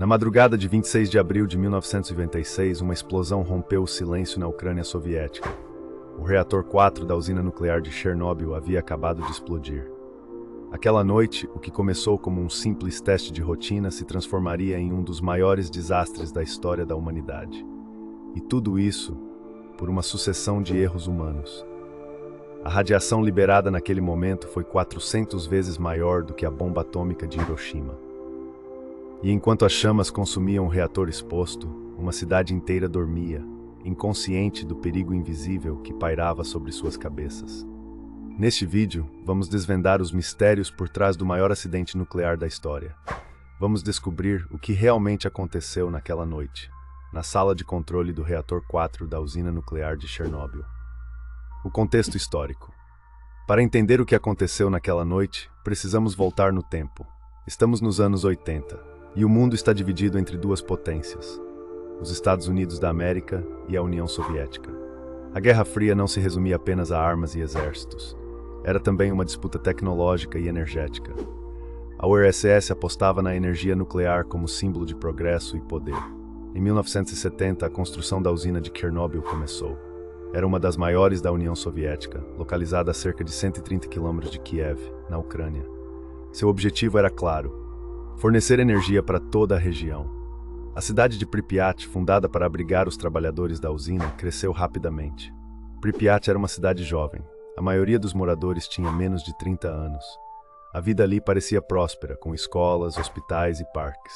Na madrugada de 26 de abril de 1996, uma explosão rompeu o silêncio na Ucrânia soviética. O reator 4 da usina nuclear de Chernobyl havia acabado de explodir. Aquela noite, o que começou como um simples teste de rotina se transformaria em um dos maiores desastres da história da humanidade. E tudo isso por uma sucessão de erros humanos. A radiação liberada naquele momento foi 400 vezes maior do que a bomba atômica de Hiroshima. E enquanto as chamas consumiam o reator exposto, uma cidade inteira dormia, inconsciente do perigo invisível que pairava sobre suas cabeças. Neste vídeo, vamos desvendar os mistérios por trás do maior acidente nuclear da história. Vamos descobrir o que realmente aconteceu naquela noite, na sala de controle do reator 4 da usina nuclear de Chernobyl. O contexto histórico. Para entender o que aconteceu naquela noite, precisamos voltar no tempo. Estamos nos anos 80. E o mundo está dividido entre duas potências, os Estados Unidos da América e a União Soviética. A Guerra Fria não se resumia apenas a armas e exércitos. Era também uma disputa tecnológica e energética. A URSS apostava na energia nuclear como símbolo de progresso e poder. Em 1970, a construção da usina de Chernobyl começou. Era uma das maiores da União Soviética, localizada a cerca de 130 quilômetros de Kiev, na Ucrânia. Seu objetivo era claro: fornecer energia para toda a região. A cidade de Pripyat, fundada para abrigar os trabalhadores da usina, cresceu rapidamente. Pripyat era uma cidade jovem. A maioria dos moradores tinha menos de 30 anos. A vida ali parecia próspera, com escolas, hospitais e parques.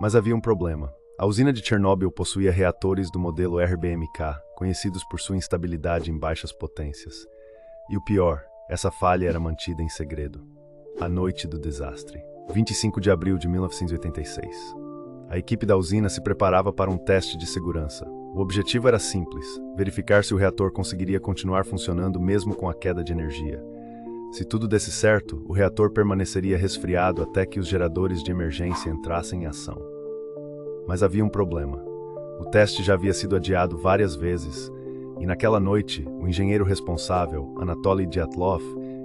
Mas havia um problema. A usina de Chernobyl possuía reatores do modelo RBMK, conhecidos por sua instabilidade em baixas potências. E o pior, essa falha era mantida em segredo. A noite do desastre. 25 de abril de 1986. A equipe da usina se preparava para um teste de segurança. O objetivo era simples: verificar se o reator conseguiria continuar funcionando mesmo com a queda de energia. Se tudo desse certo, o reator permaneceria resfriado até que os geradores de emergência entrassem em ação. Mas havia um problema. O teste já havia sido adiado várias vezes, e naquela noite, o engenheiro responsável, Anatoly Dyatlov,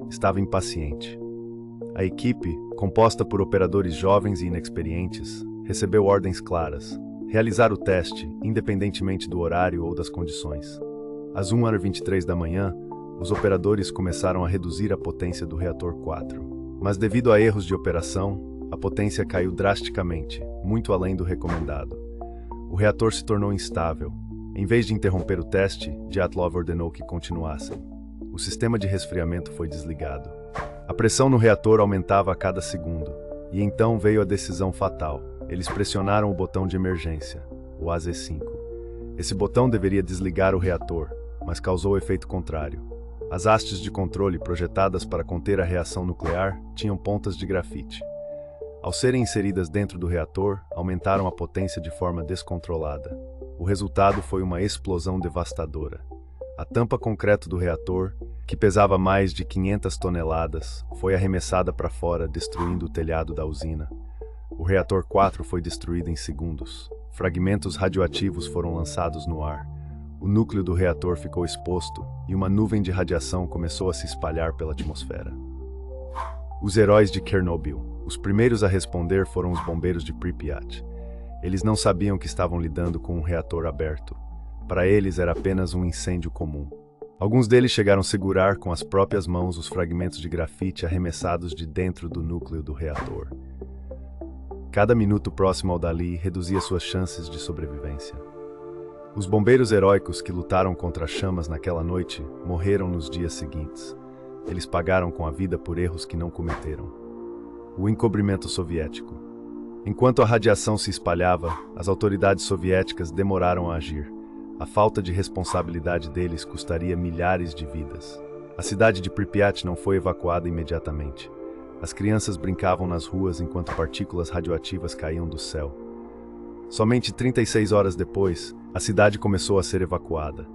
estava impaciente. A equipe, composta por operadores jovens e inexperientes, recebeu ordens claras: realizar o teste, independentemente do horário ou das condições. Às 1h23 da manhã, os operadores começaram a reduzir a potência do reator 4. Mas devido a erros de operação, a potência caiu drasticamente, muito além do recomendado. O reator se tornou instável. Em vez de interromper o teste, Dyatlov ordenou que continuassem. O sistema de resfriamento foi desligado. A pressão no reator aumentava a cada segundo, e então veio a decisão fatal. Eles pressionaram o botão de emergência, o AZ5. Esse botão deveria desligar o reator, mas causou o efeito contrário. As hastes de controle projetadas para conter a reação nuclear tinham pontas de grafite. Ao serem inseridas dentro do reator, aumentaram a potência de forma descontrolada. O resultado foi uma explosão devastadora. A tampa concreto do reator, que pesava mais de 500 toneladas, foi arremessada para fora, destruindo o telhado da usina. O reator 4 foi destruído em segundos. Fragmentos radioativos foram lançados no ar. O núcleo do reator ficou exposto e uma nuvem de radiação começou a se espalhar pela atmosfera. Os heróis de Chernobyl. Os primeiros a responder foram os bombeiros de Pripyat. Eles não sabiam que estavam lidando com um reator aberto. Para eles era apenas um incêndio comum. Alguns deles chegaram a segurar com as próprias mãos os fragmentos de grafite arremessados de dentro do núcleo do reator. Cada minuto próximo ao dali reduzia suas chances de sobrevivência. Os bombeiros heróicos que lutaram contra as chamas naquela noite morreram nos dias seguintes. Eles pagaram com a vida por erros que não cometeram. O encobrimento soviético. Enquanto a radiação se espalhava, as autoridades soviéticas demoraram a agir. A falta de responsabilidade deles custaria milhares de vidas. A cidade de Pripyat não foi evacuada imediatamente. As crianças brincavam nas ruas enquanto partículas radioativas caíam do céu. Somente 36 horas depois, a cidade começou a ser evacuada.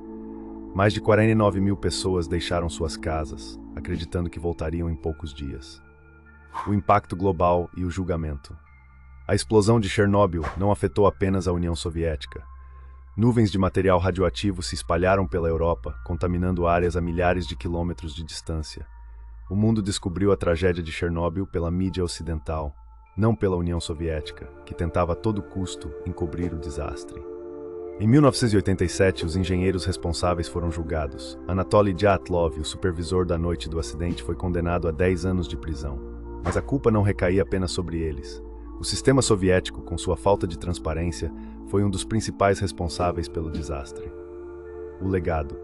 Mais de 49 mil pessoas deixaram suas casas, acreditando que voltariam em poucos dias. O impacto global e o julgamento. A explosão de Chernobyl não afetou apenas a União Soviética. Nuvens de material radioativo se espalharam pela Europa, contaminando áreas a milhares de quilômetros de distância. O mundo descobriu a tragédia de Chernobyl pela mídia ocidental. não pela União Soviética, que tentava a todo custo encobrir o desastre. Em 1987, os engenheiros responsáveis foram julgados. Anatoly Dyatlov, o supervisor da noite do acidente, foi condenado a 10 anos de prisão. Mas a culpa não recaía apenas sobre eles. O sistema soviético, com sua falta de transparência, foi um dos principais responsáveis pelo desastre. O legado.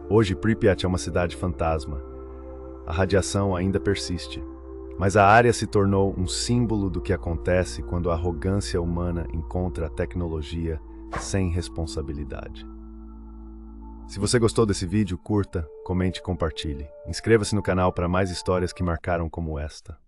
Hoje, Pripyat é uma cidade fantasma. A radiação ainda persiste. Mas a área se tornou um símbolo do que acontece quando a arrogância humana encontra a tecnologia sem responsabilidade. Se você gostou desse vídeo, curta, comente e compartilhe. Inscreva-se no canal para mais histórias que marcaram como esta.